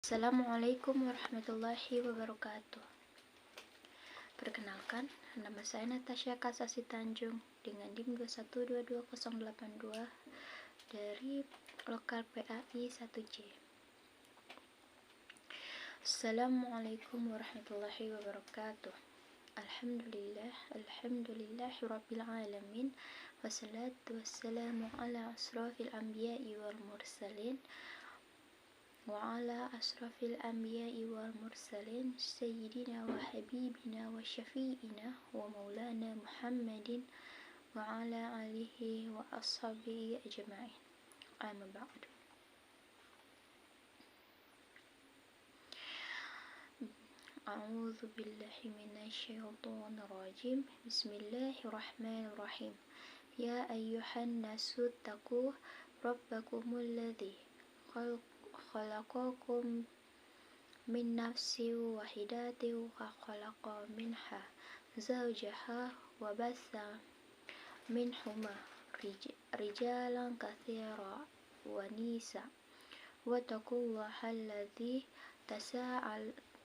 Assalamualaikum warahmatullahi wabarakatuh. Perkenalkan, nama saya Natasha Kasasi Tanjung dengan NIM 2122082 dari lokal PAI 1J. Assalamualaikum warahmatullahi wabarakatuh. Alhamdulillahirabbil alamin. Wassalatu wassalamu ala asrafil anbiya'i wal mursalin wa ala asrafil anbiya'i wal mursalin sayyidina wa habibina wa syafi'ina wa maulana Muhammadin wa ala alihi wa ashabihi ajma'in. Amma ba'du. A'udzu billahi minasyaitonir rajim. Bismillahirrahmanirrahim. Ya ayyuhan nasu taqu rabbakumul ladzi khalaqakum min nafsin wahidatin wa khalaqa minha zawjaha wa batha minhuma rijalan katsiran wa nisa wa taqullaha alladzi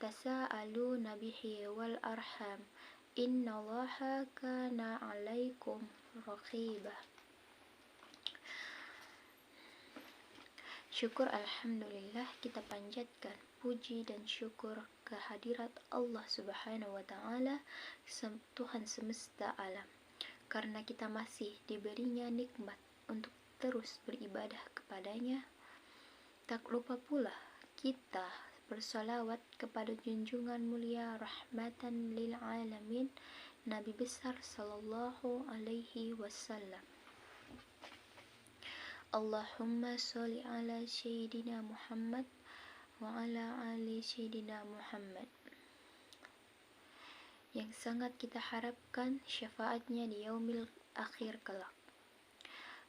tasaaluna bihi wal arham innallaha kana 'alaikum raqiba. Syukur alhamdulillah, kita panjatkan puji dan syukur kehadirat Allah Subhanahu wa taala, Tuhan semesta alam, karena kita masih diberinya nikmat untuk terus beribadah kepadanya. Tak lupa pula kita bersalawat kepada junjungan mulia rahmatan lil alamin, Nabi besar sallallahu alaihi wasallam. Allahumma sholli ala sayyidina Muhammad wa ala ali sayyidina Muhammad, yang sangat kita harapkan syafaatnya di yaumil akhir kelak.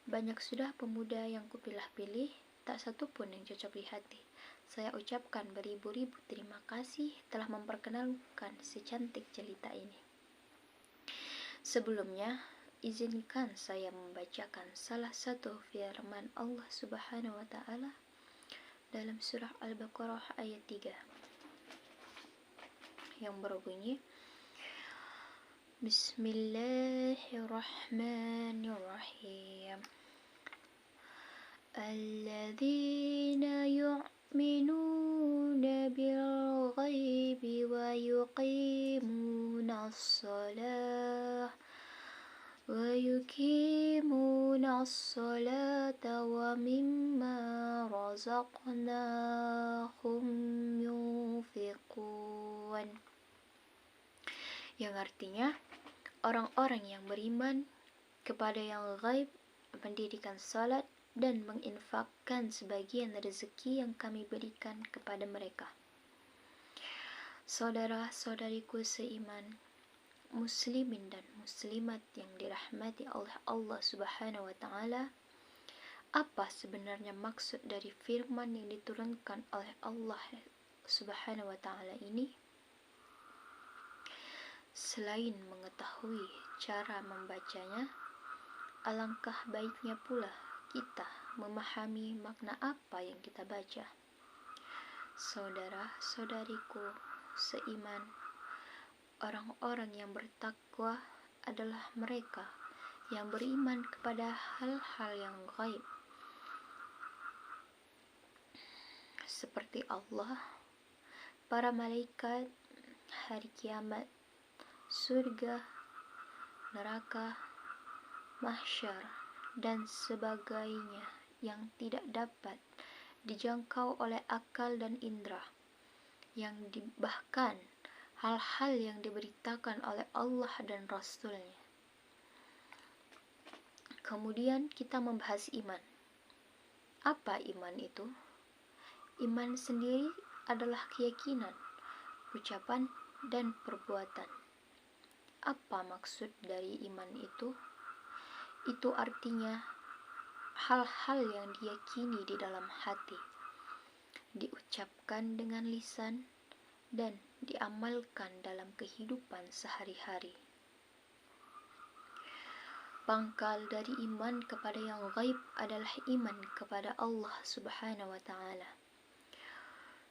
Banyak sudah pemuda yang kupilah-pilih, tak satu pun yang cocok di hati. Saya ucapkan beribu-ribu terima kasih telah memperkenalkan secantik jelita ini. Sebelumnya, izinkan saya membacakan salah satu firman Allah Subhanahu wa taala dalam surah Al-Baqarah ayat 3 yang berbunyi, Bismillahirrahmanirrahim. Alladzina yu'minuna bil ghaibi wa yuqimunas shalah wa mimma razaqnahum yunfiqun, yang artinya orang-orang yang beriman kepada yang gaib, mendirikan salat dan menginfakkan sebagian rezeki yang kami berikan kepada mereka. Saudara-saudariku seiman, muslimin dan muslimat yang dirahmati oleh Allah Subhanahu wa taala, apa sebenarnya maksud dari firman yang diturunkan oleh Allah Subhanahu wa taala ini? Selain mengetahui cara membacanya, alangkah baiknya pula kita memahami makna apa yang kita baca. Saudara-saudariku seiman, orang-orang yang bertakwa adalah mereka yang beriman kepada hal-hal yang gaib, seperti Allah, para malaikat, hari kiamat, surga, neraka, mahsyar, dan sebagainya yang tidak dapat dijangkau oleh akal dan indera, yang bahkan hal-hal yang diberitakan oleh Allah dan Rasul-Nya. Kemudian kita membahas iman. Apa iman itu? Iman sendiri adalah keyakinan, ucapan, dan perbuatan. Apa maksud dari iman itu? Itu artinya hal-hal yang diyakini di dalam hati, diucapkan dengan lisan, dan diamalkan dalam kehidupan sehari-hari. Pangkal dari iman kepada yang gaib adalah iman kepada Allah Subhanahu wa taala.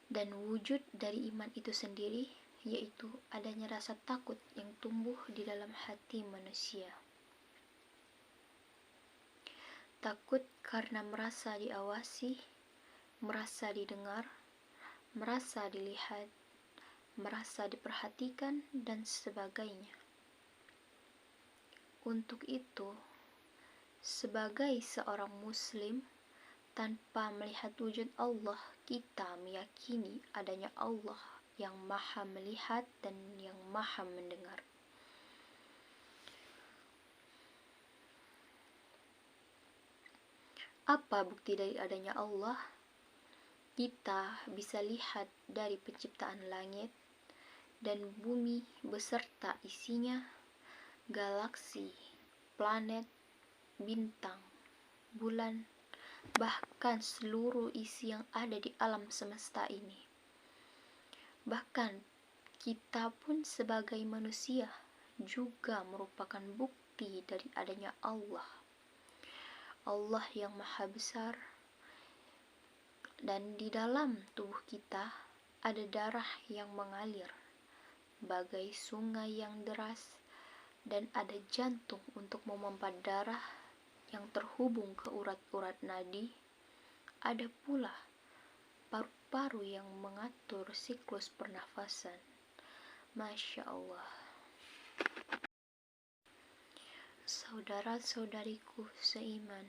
Dan wujud dari iman itu sendiri yaitu adanya rasa takut yang tumbuh di dalam hati manusia. Takut karena merasa diawasi, merasa didengar, merasa dilihat, merasa diperhatikan, dan sebagainya. Untuk itu, sebagai seorang muslim, tanpa melihat wujud Allah, kita meyakini adanya Allah yang maha melihat dan yang maha mendengar. Apa bukti dari adanya Allah? Kita bisa lihat dari penciptaan langit dan bumi beserta isinya, galaksi, planet, bintang, bulan, bahkan seluruh isi yang ada di alam semesta ini. Bahkan kita pun sebagai manusia juga merupakan bukti dari adanya Allah. Allah yang maha besar, dan di dalam tubuh kita ada darah yang mengalir bagai sungai yang deras, dan ada jantung untuk memompa darah yang terhubung ke urat-urat nadi. Ada pula paru-paru yang mengatur siklus pernafasan. Masya Allah. Saudara-saudariku seiman,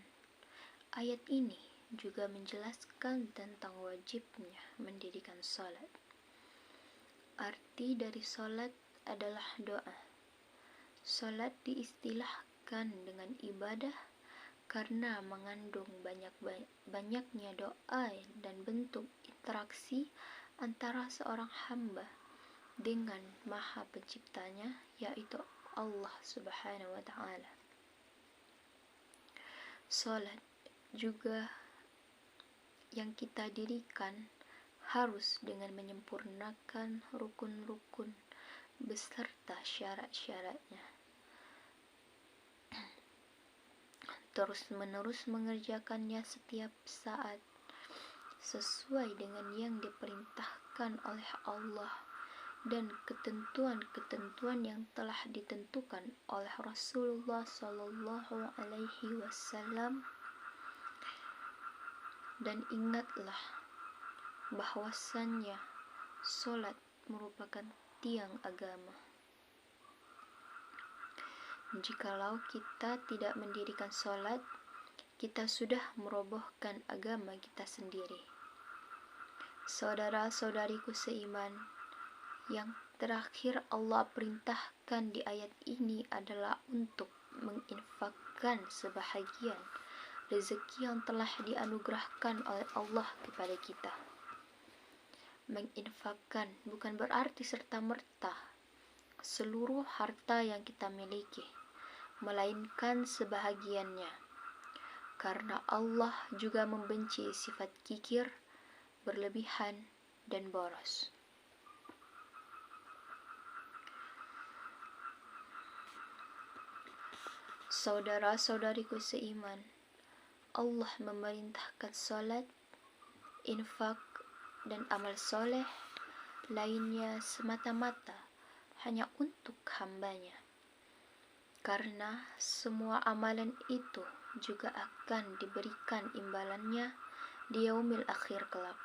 ayat ini juga menjelaskan tentang wajibnya mendirikan salat. Arti dari salat adalah doa. Salat diistilahkan dengan ibadah karena mengandung banyaknya doa dan bentuk interaksi antara seorang hamba dengan Maha Penciptanya, yaitu Allah Subhanahu wa Ta'ala. Salat juga yang kita dirikan harus dengan menyempurnakan rukun-rukun beserta syarat-syaratnya. Terus-menerus mengerjakannya setiap saat sesuai dengan yang diperintahkan oleh Allah dan ketentuan-ketentuan yang telah ditentukan oleh Rasulullah Sallallahu Alaihi Wasallam. Dan ingatlah bahwasannya salat merupakan tiang agama. Jikalau kita tidak mendirikan salat, kita sudah merobohkan agama kita sendiri. Saudara-saudariku seiman, yang terakhir Allah perintahkan di ayat ini adalah untuk menginfakkan sebahagian rezeki yang telah dianugerahkan oleh Allah kepada kita. Menginfakkan bukan berarti serta-merta seluruh harta yang kita miliki, melainkan sebahagiannya, karena Allah juga membenci sifat kikir, berlebihan, dan boros. Saudara-saudariku seiman, Allah memerintahkan salat, infak, dan amal soleh lainnya semata-mata hanya untuk hambanya, karena semua amalan itu juga akan diberikan imbalannya di yaumil akhir kelak.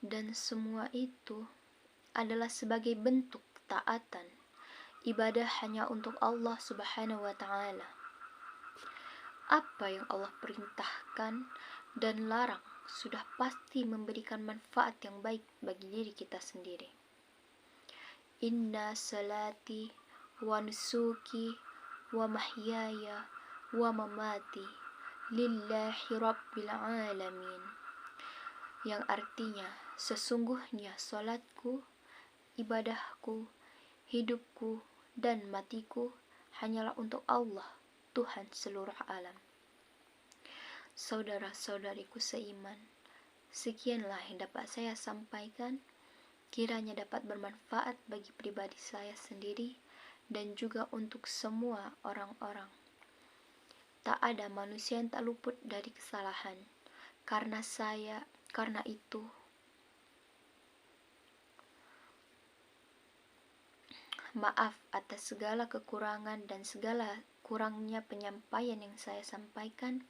Dan semua itu adalah sebagai bentuk taatan, ibadah hanya untuk Allah Subhanahu wa Ta'ala. Apa yang Allah perintahkan dan larang sudah pasti memberikan manfaat yang baik bagi diri kita sendiri. Inna salati wa nusuki wa mahyaya wa mamati lillahi rabbil alamin, yang artinya sesungguhnya salatku, ibadahku, hidupku, dan matiku hanyalah untuk Allah, Tuhan seluruh alam. Saudara-saudariku seiman, sekianlah yang dapat saya sampaikan, kiranya dapat bermanfaat bagi pribadi saya sendiri dan juga untuk semua orang-orang. Tak ada manusia yang tak luput dari kesalahan, Karena itu, maaf atas segala kekurangan dan segala kurangnya penyampaian yang saya sampaikan.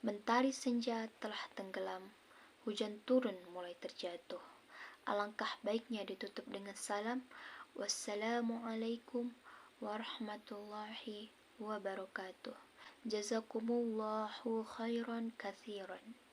Mentari senja telah tenggelam, hujan turun mulai terjatuh. Alangkah baiknya ditutup dengan salam. Wassalamualaikum warahmatullahi wabarakatuh. Jazakumullahu khairan katsiran.